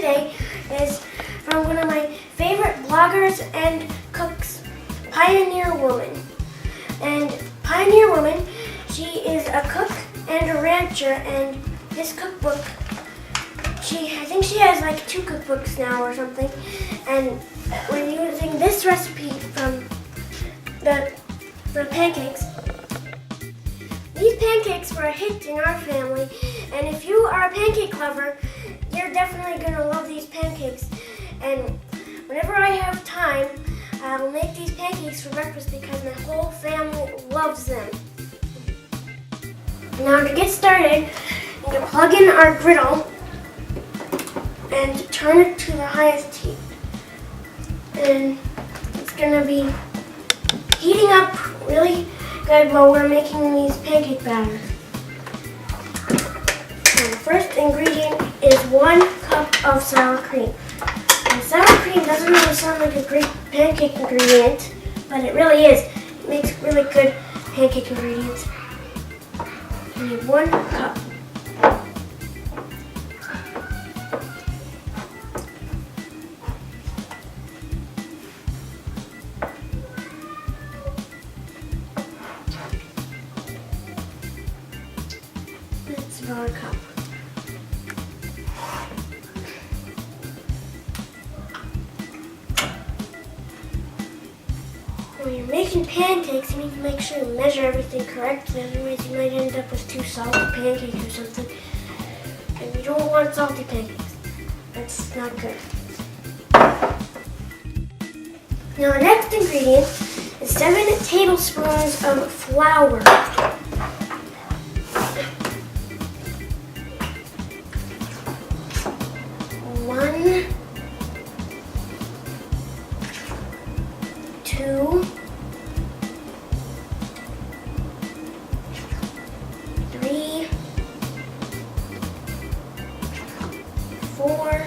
today is from one of my favorite bloggers and cooks, Pioneer Woman. And Pioneer Woman, she is a cook and a rancher, and this cookbook, I think she has like 2 cookbooks now or something, and we're using this recipe from the pancakes. These pancakes were a hit in our family, and if you are a pancake lover, you're definitely going to love these pancakes. And whenever I have time, I will make these pancakes for breakfast because my whole family loves them. Now to get started, I'm going to plug in our griddle and turn it to the highest heat. And it's going to be heating up really good while we're making these pancake batters. So the first ingredient is 1 cup of sour cream. And sour cream doesn't really sound like a great pancake ingredient, but it really is. It makes really good pancake ingredients. You need 1 cup. That's about a cup. When you're making pancakes, you need to make sure you measure everything correctly, otherwise you might end up with too salty pancakes or something. And you don't want salty pancakes. That's not good. Now the next ingredient is 7 tablespoons of flour. 1, 2, 3, 4,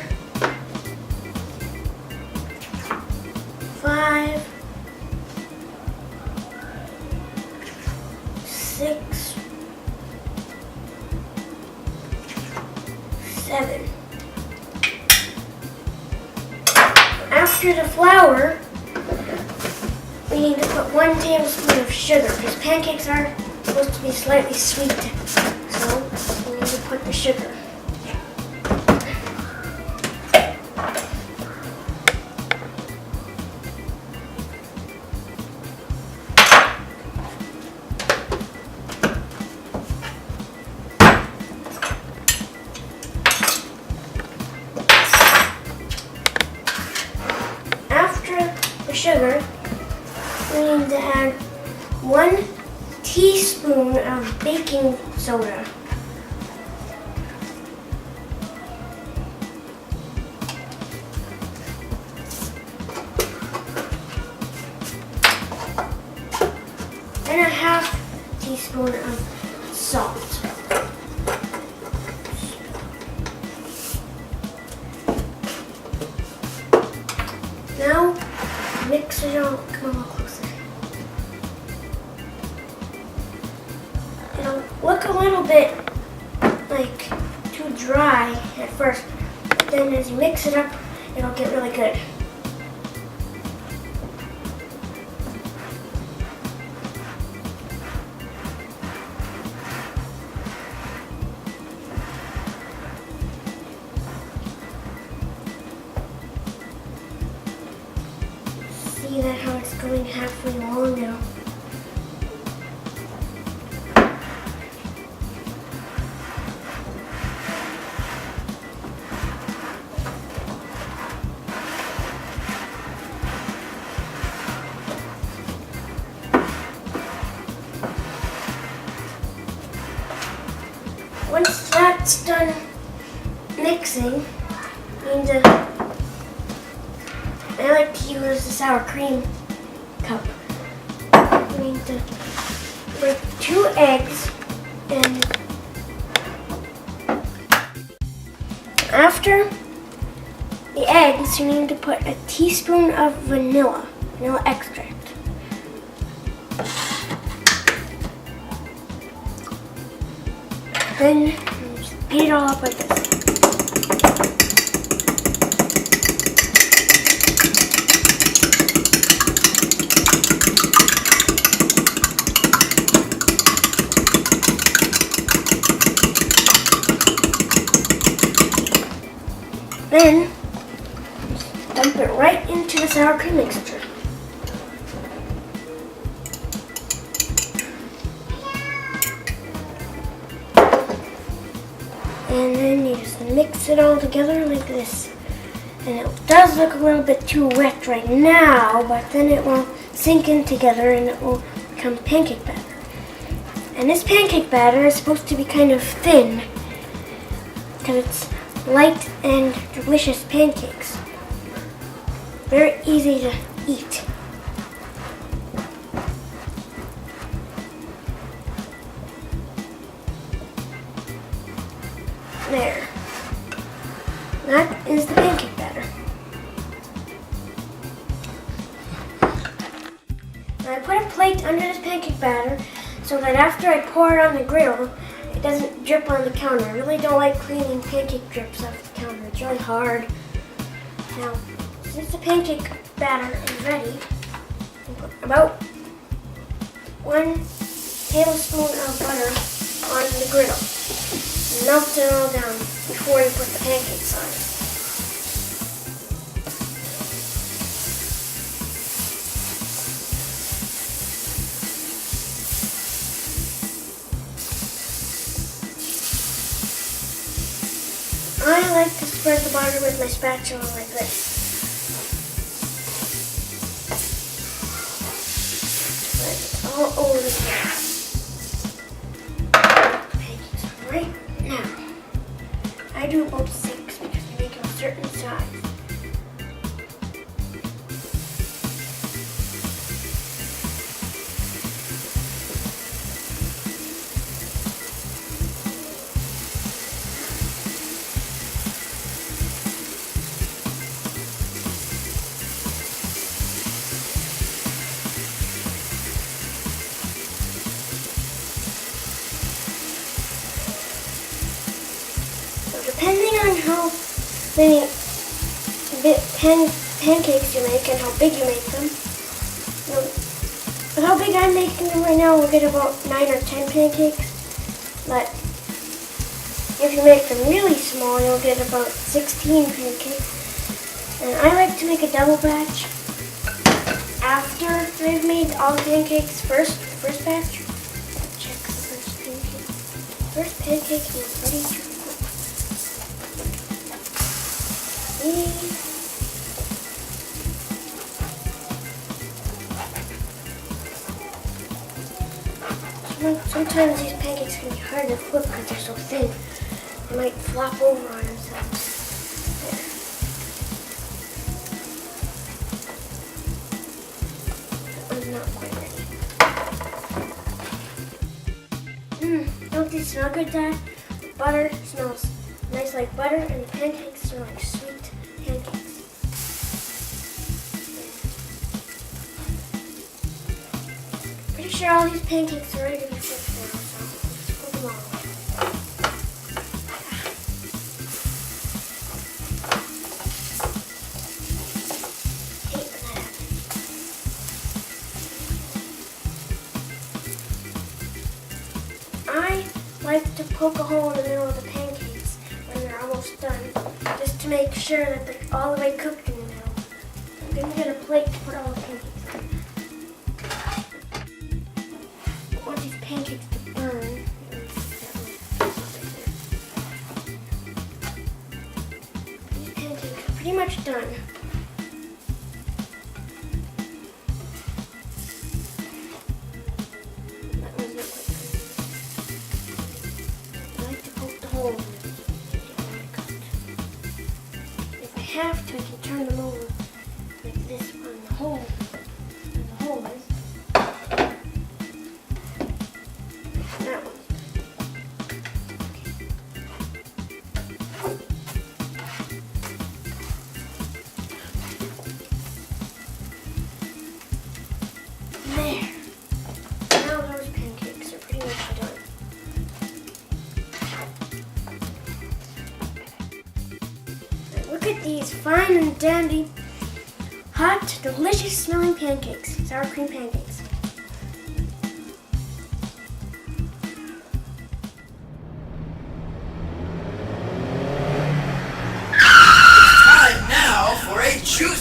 5, 6, 7. After the flour, we need to put 1 tablespoon of sugar because pancakes are supposed to be slightly sweet. So we need to put the sugar. Sugar, we need to add 1 teaspoon of baking soda. And a 1/2 teaspoon of salt. Now mix it all. Come a little closer. It'll look a little bit like too dry at first, but then as you mix it up, it'll get really good. See that how it's going halfway along now. Once that's done mixing, you need to I like to use the sour cream cup. We need to break 2 eggs, and after the eggs, you need to put a teaspoon of vanilla extract. Then just beat it all up like this. dump it right into the sour cream mixture. And then you just mix it all together like this. And it does look a little bit too wet right now, but then it will sink in together and it will become pancake batter. And this pancake batter is supposed to be kind of thin because it's light and delicious pancakes. Very easy to eat. There. That is the pancake batter. Now I put a plate under this pancake batter so that after I pour it on the grill, it doesn't drip on the counter. I really don't like cleaning pancake drips off the counter. It's really hard. Now, since the pancake batter is ready, I'll put about 1 tablespoon of butter on the griddle. Melt it all down before you put the pancakes on it. I like to spread the butter with my spatula like this. Spread it all over the place. Pancakes right now. I do about 6 because I make them a certain size. Depending on how many pancakes you make and how big you make them, with how big I'm making them right now, we'll get about 9 or 10 pancakes. But if you make them really small, you'll get about 16 pancakes. And I like to make a double batch after I've made all the pancakes first batch. Check the first pancake. First pancake is ready to cook. Sometimes these pancakes can be hard to flip because they're so thin. They might flop over on themselves. There. That one's not quite ready. Don't these smell good, Dad? The butter smells nice like butter, and the pancakes smell like sweet pancakes. Pretty sure all these pancakes are ready to be flipped now, so let's flip them all. Hate when that happens. I like to poke a hole in the middle of the pancakes when they're almost done, just to make sure that they're all the way cooked in the middle. I'm going to get a plate to put all the pancakes on. I want these pancakes to burn. These pancakes are pretty much done. That one's not quite done. I like to poke the hole in it. If I have to, I can turn them over like this on the hole. Where the hole is. That one. There. Now those pancakes are pretty much done. Look at these fine and dandy, hot, delicious smelling pancakes, sour cream pancakes. Time now for a juicy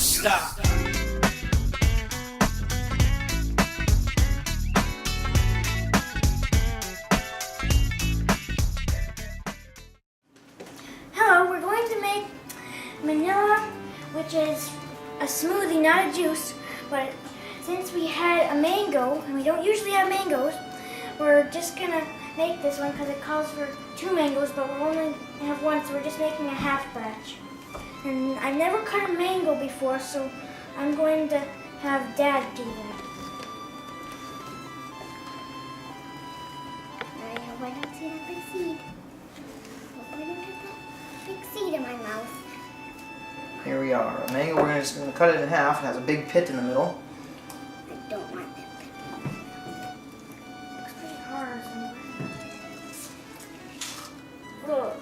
vanilla, which is a smoothie, not a juice. But since we had a mango, and we don't usually have mangoes, we're just gonna make this one because it calls for 2 mangoes, but we only have 1, so we're just making a half batch. And I've never cut a mango before, so I'm going to have Dad do that. I hope I don't see that big seed. I hope I don't get that big seed in my mouth. Here we are. A mango, we're just going to cut it in half. It has a big pit in the middle. I don't want that big. Looks pretty hard somewhere. Ugh.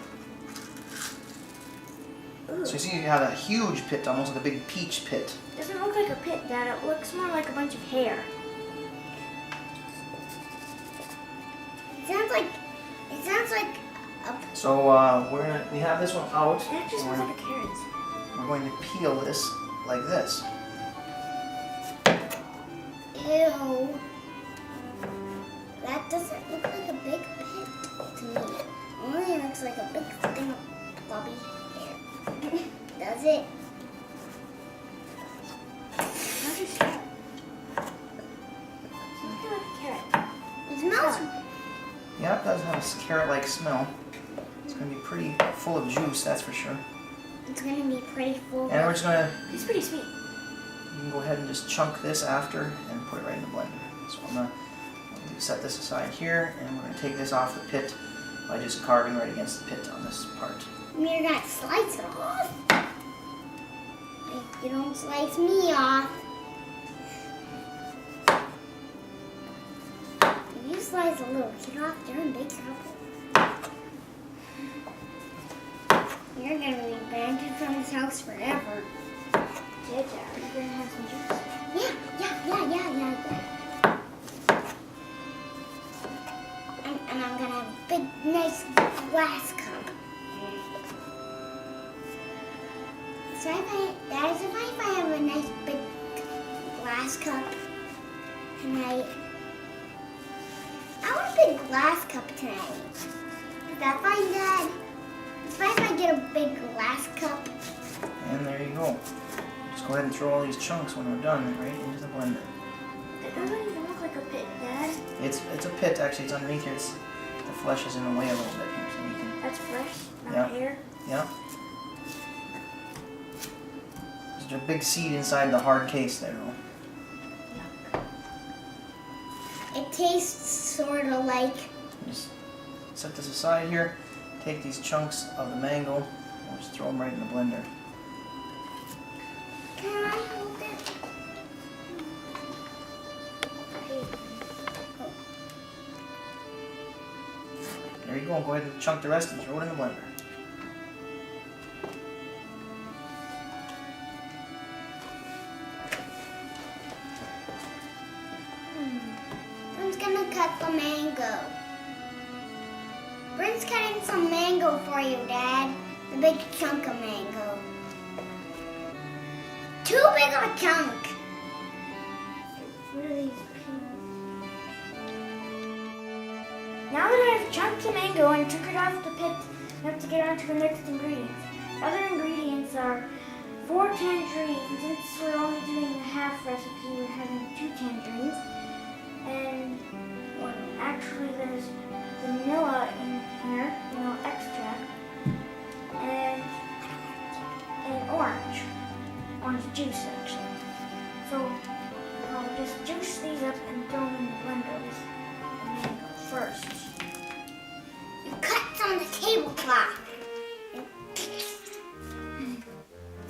So you see you have a huge pit, almost like a big peach pit. Doesn't look like a pit, Dad. It looks more like a bunch of hair. It sounds like a So we have this one out. It actually smells like a carrot. We're going to peel this like this. ew. That doesn't look like a big pit to me. It only looks like a big thing of blobby hair. Does it? How'd you smell? Smells like a carrot. It smells. Yeah, it does have a carrot-like smell. It's going to be pretty full of juice, that's for sure. It's gonna be pretty full. And we're just going to, It's pretty sweet. you can go ahead and just chunk this after and put it right in the blender. So I'm going to set this aside here, and we're going to take this off the pit by just carving right against the pit on this part. You're gonna slice it off. If you don't slice me off. If you slice a little kid off, you're in big trouble. You're gonna be banned from this house forever. Yeah, Dad. Are you gonna have some juice? Yeah. And I'm gonna have a big, nice glass cup. So if I have a nice big glass cup, and I want a big glass cup tonight. Is that fine, Dad? It's fine if I get a big glass cup. And there you go. Just go ahead and throw all these chunks when we're done right into the blender. It doesn't even look like a pit, Dad. It's a pit, actually. It's underneath here. The flesh is in the way a little bit here, so you can. That's fresh, not Yeah. hair. Yeah. There's a big seed inside the hard case there, though. It tastes sort of like. Just set this aside here. Take these chunks of the mango and just throw them right in the blender. Can I hold it? There you go. Go ahead and chunk the rest and throw it in the blender. Brent's gonna cut the mango. Brent's cutting some mango for you, Dad. A big chunk of mango. Too big of a chunk. What are these peels? Now that I've chunked the mango and took it off the pit, we have to get on to the next ingredients. Other ingredients are 4 tangerines. Since we're only doing a half recipe, we're having 2 tangerines. And actually there's vanilla in here, vanilla extract, and orange juice actually. So I'll just juice these up and throw them in the blender with the mango first. It cuts on the tablecloth.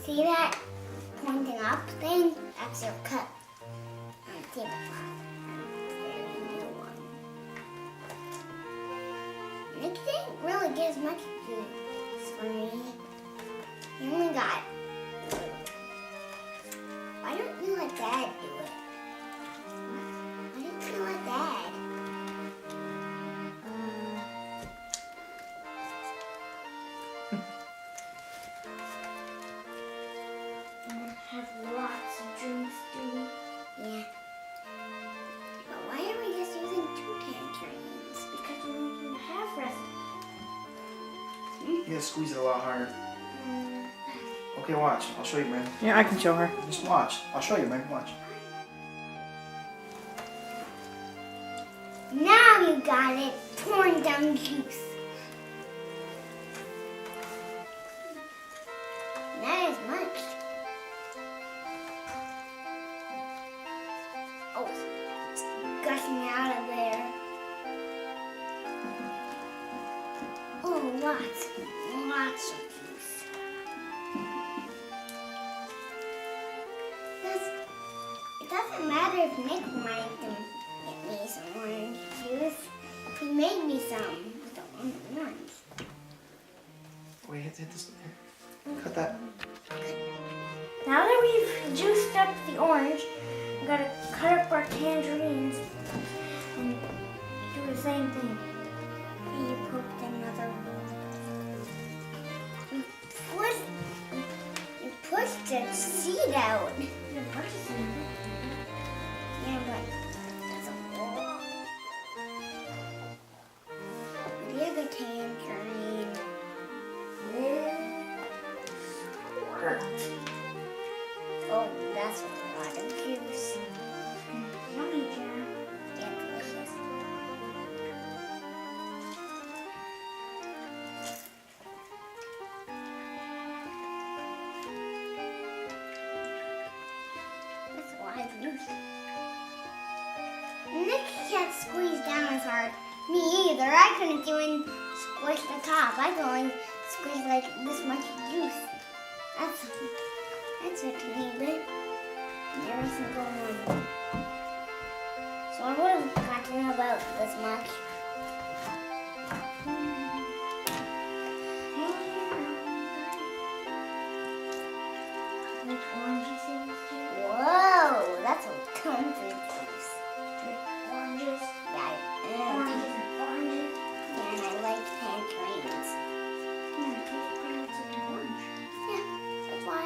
See that pointing up thing? That's your cut on the tablecloth. It didn't really get as much juice for me. You only got. Why don't you let Dad do it? Why didn't you let Dad? I'm gonna have lots of drinks, dude. Yeah. But why are we just using 2 tangerines? Because we're making a half recipe. You gotta squeeze it a lot harder. Okay, watch. I'll show you, Bryn. Yeah, I can show her. Just watch. I'll show you, Bryn. Watch. Now you got it. Pouring down juice. Not as much. Oh, it's gushing out of there. Oh, lots of juice. It doesn't matter if Nick wanted to get me some orange juice. He made me some with the orange. Wait, hit this. Here. Cut that. Now that we've juiced up the orange, we gotta cut up our tangerines and do the same thing. And you poked another one. You pushed the seed out. Yeah, but that's a wall. The other tangerine. Oh, that's a lot of juice. Yummy, Jen. Yeah, delicious. That's a lot of juice. Nick can't squeeze down as hard. Me either. I couldn't even squish the top. I can only squeeze like this much juice. That's a teeny bit. And every single one. So I would have gotten about this much. Like oranges in this too. Whoa, that's a ton of juice. Oranges. Yeah, Oranges and oranges. and I like tangerines. Yeah, it tastes pretty much like an orange. Yeah, that's why.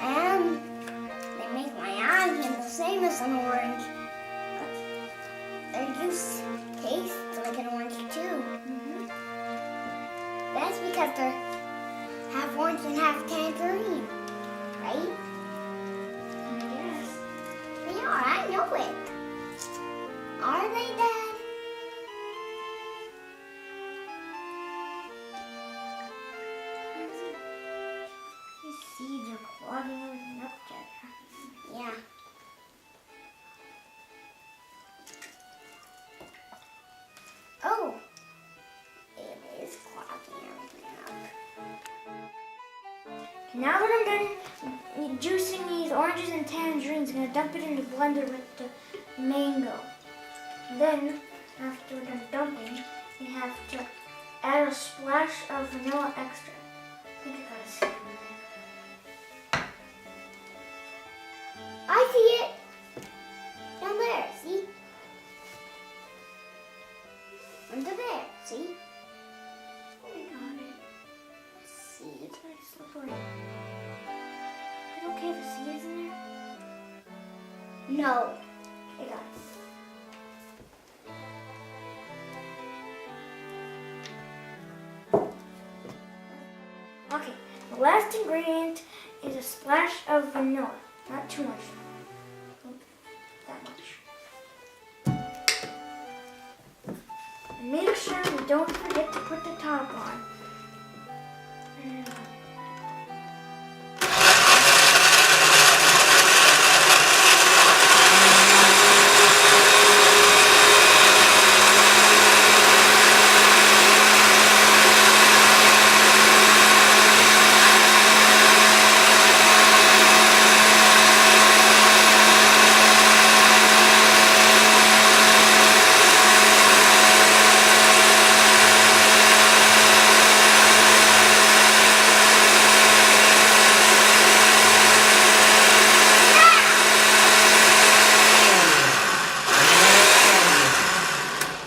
And they make my eyes feel the same as an orange. But their juice tastes like an orange too. Mm-hmm. That's because they're half orange and half tangerine, right? I guess. They are, I know it. Are they, Dad? These seeds are clogging everything up, Jen. Yeah. Oh, it is clogging everything up. Now that I'm done juicing these oranges and tangerines, I'm gonna dump it in the blender with the mango. Then, after we're done dumping, we have to add a splash of vanilla extra. I think I gotta see it. I see it. Down there, see? Under there, see? Oh my god, See? it's very slippery. Is it okay if the seed is in there? No. I got it. Okay, the last ingredient is a splash of vanilla. Not too much. That much. And make sure we don't forget to put the top on. And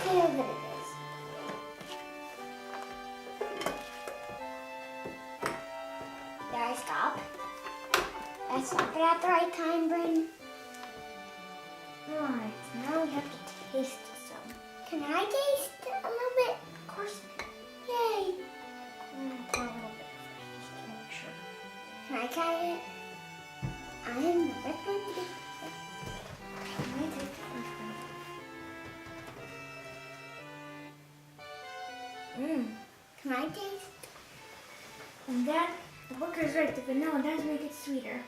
See how good it is. Did I stop? Did I stop it at the right time, Bryn? alright, now we have to taste some. Can I taste a little bit? Of course, Yay. I'm gonna pour a little bit first just to make sure. Can I try it? I am the best one. Can I taste? And that, the Booker's right, the vanilla does make it sweeter.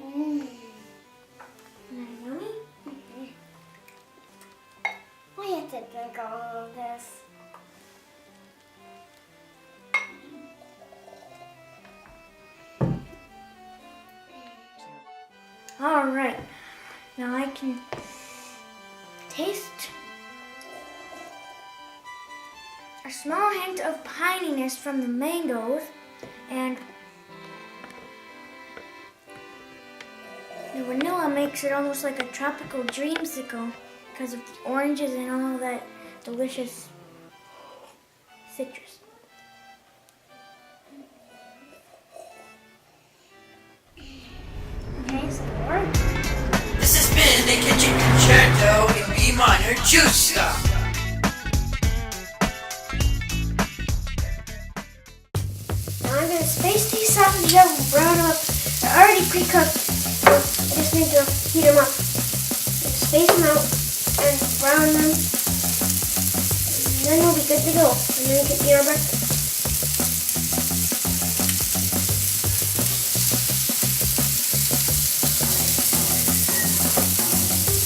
Mmm. Isn't that yummy? I have to drink all of this. All right, now I can taste a small hint of pininess from the mangoes, and the vanilla makes it almost like a tropical dreamsicle because of the oranges and all that delicious citrus. Okay, score. This has been the Kitchen Concerto in B minor juice stop. Now I'm going to space these sausages out and brown them up. They're already pre-cooked, so I just need to heat them up. Space them out and brown them, and then we'll be good to go. And then we can eat our breakfast.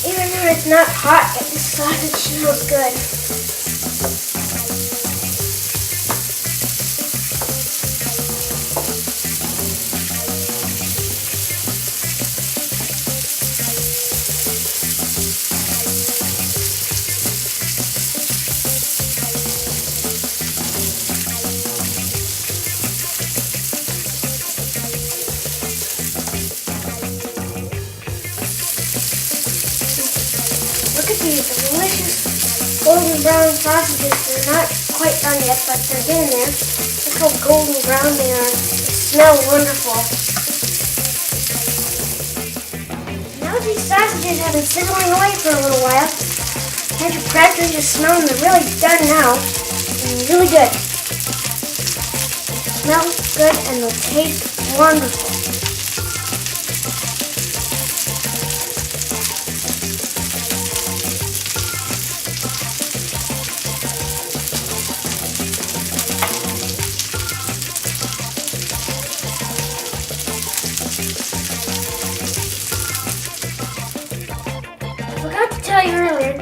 Even though it's not hot, the sausage smells good. Look at these delicious golden brown sausages. They're not quite done yet, but they're getting there. Look how golden brown they are. They smell wonderful. Now these sausages have been sizzling away for a little while. Can't you practically just smell them? They're really done now. And really good. They smell good and they'll taste wonderful. I forgot to tell you earlier,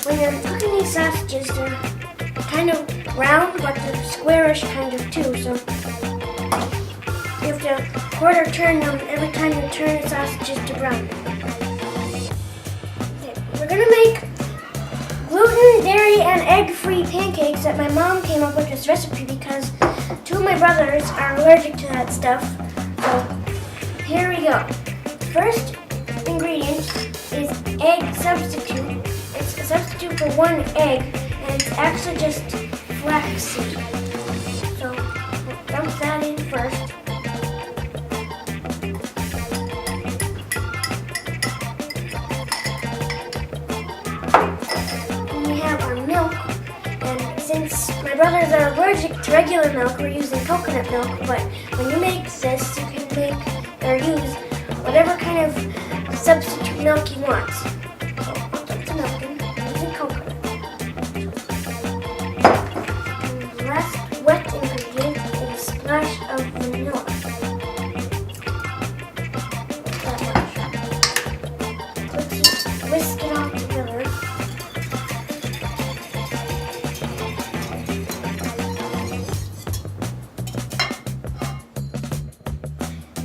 when you're cooking these sausages, they're kind of round, but they're squarish kind of too, so you have to quarter turn them every time you turn the sausages to brown. Okay, we're gonna make gluten, dairy, and egg-free pancakes that my mom came up with this recipe because two of my brothers are allergic to that stuff, so here we go. First ingredient is egg substitute. It's a substitute for one egg, and it's actually just flaxseed. So we'll dump that in first. And we have our milk, and since my brothers are allergic to regular milk, we're using coconut milk, but when you make this, you can make or use whatever kind of substitute milk you want. So I'll put the milk in using coconut. And the last wet ingredient is a splash of vanilla. That much. Let's just whisk it all together.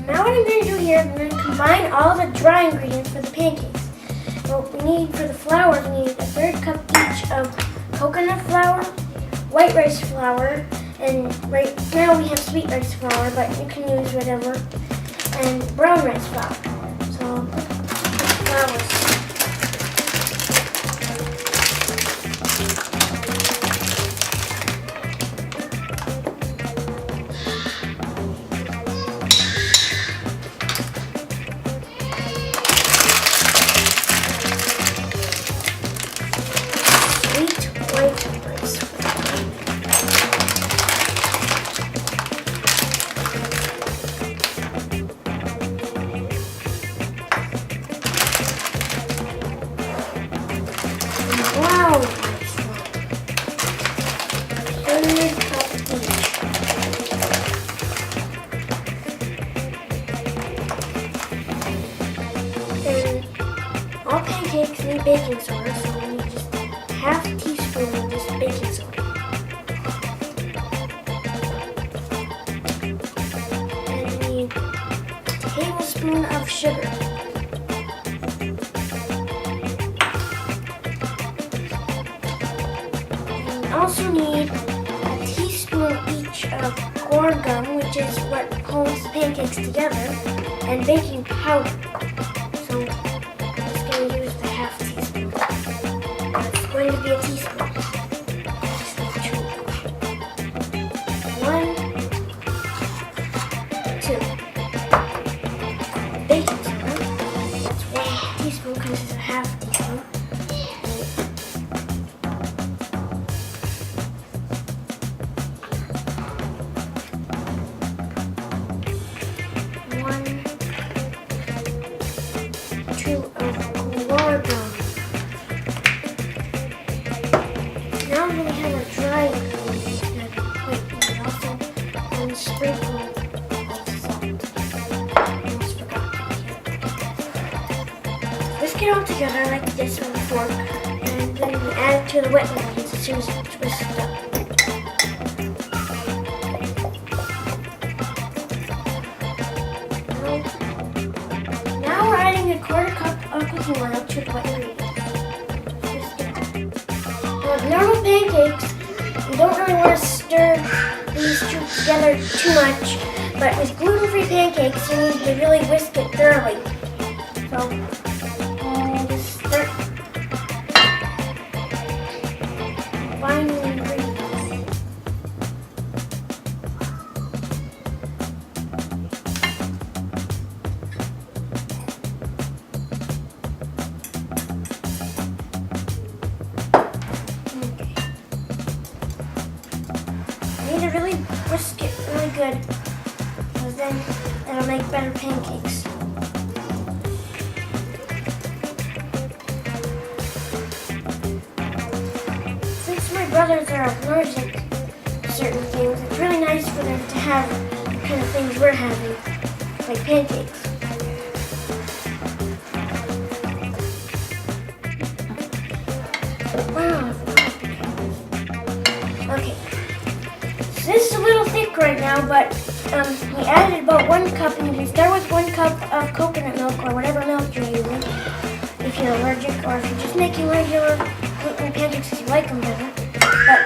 Now what I'm going to do here, I'm going to combine all the dry ingredients for the pancakes. What we need for the flour, we need a 1/3 cup each of coconut flour, white rice flour, and right now we have sweet rice flour, but you can use whatever, and brown rice flour. So I'll put the flour. Sweet white rice flour. baking soda, so we need just half a teaspoon of this baking soda. And we need a tablespoon of sugar. And we also need a teaspoon each of guar gum, which is what holds the pancakes together, and baking powder. So I'm just going to use the half teaspoon. It's going to be a teaspoon. Just need 2. 1, 2. Baking soda. That's 1 teaspoon because it's a half teaspoon. 1, 2 of guar gum. Now we have a dry ingredient. Wait, and also 1 sprinkle of salt. Almost forgot. Whisk it all together like this with a fork, and then we add it to the wet ingredients as soon as it's whisked up. Now we're adding a 1/4 cup of cooking oil to the wet ingredients. Now with normal pancakes, you don't really want to stir these two together too much, but with gluten-free pancakes, you need to really whisk it thoroughly. So, just start combining the ingredients. You need to really whisk it really good, because then it'll make better pancakes. Since my brothers are allergic to certain things, it's really nice for them to have the kind of things we're having, like pancakes. Wow. Okay. So this is a little thick right now, but we added about 1 cup, and you can start with 1 cup of coconut milk or whatever milk you're using if you're allergic, or if you're just making regular gluten pancakes because you like them better. But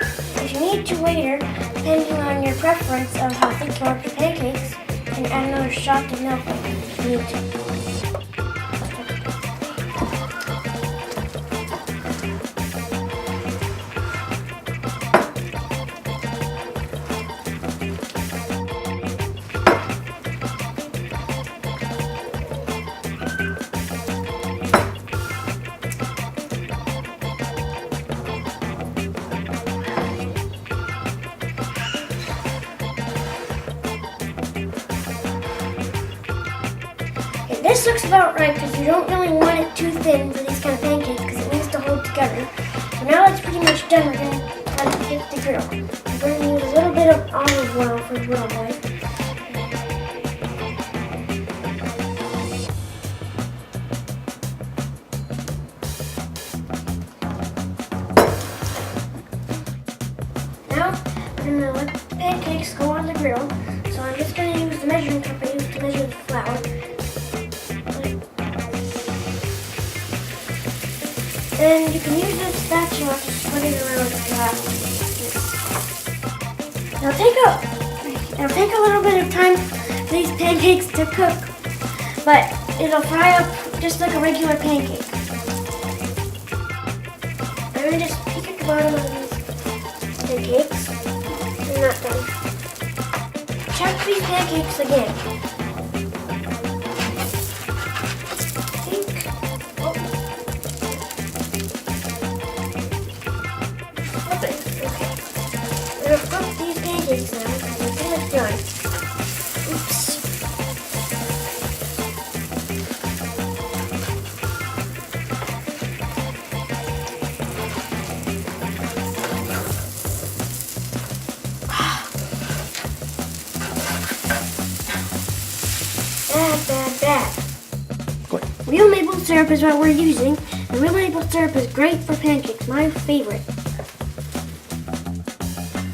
if you need to later, depending on your preference of how thick you want your pancakes, you can add another shot of milk if you need to. This looks about right because you don't really want it too thin for these kind of pancakes because it needs to hold together. So now it's pretty much done. We're going to hit the grill. We're going to use a little bit of olive oil for the grill boy. Now we're going to let the pancakes go on the grill. So I'm just going to use the measuring cup I used to measure the flour. And you can use this spatula to spread it around the flour. It'll take a little bit of time for these pancakes to cook, but it'll fry up just like a regular pancake. I'm going to just peek at the bottom of these pancakes. They're not done. Check these pancakes again. I'm going to flip these pancakes now because they're pretty much done. Oops. Bad. What? Real maple syrup is what we're using. The real maple syrup is great for pancakes, my favorite.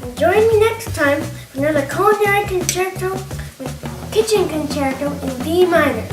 And join me next time for another culinary concerto with kitchen concerto in B minor.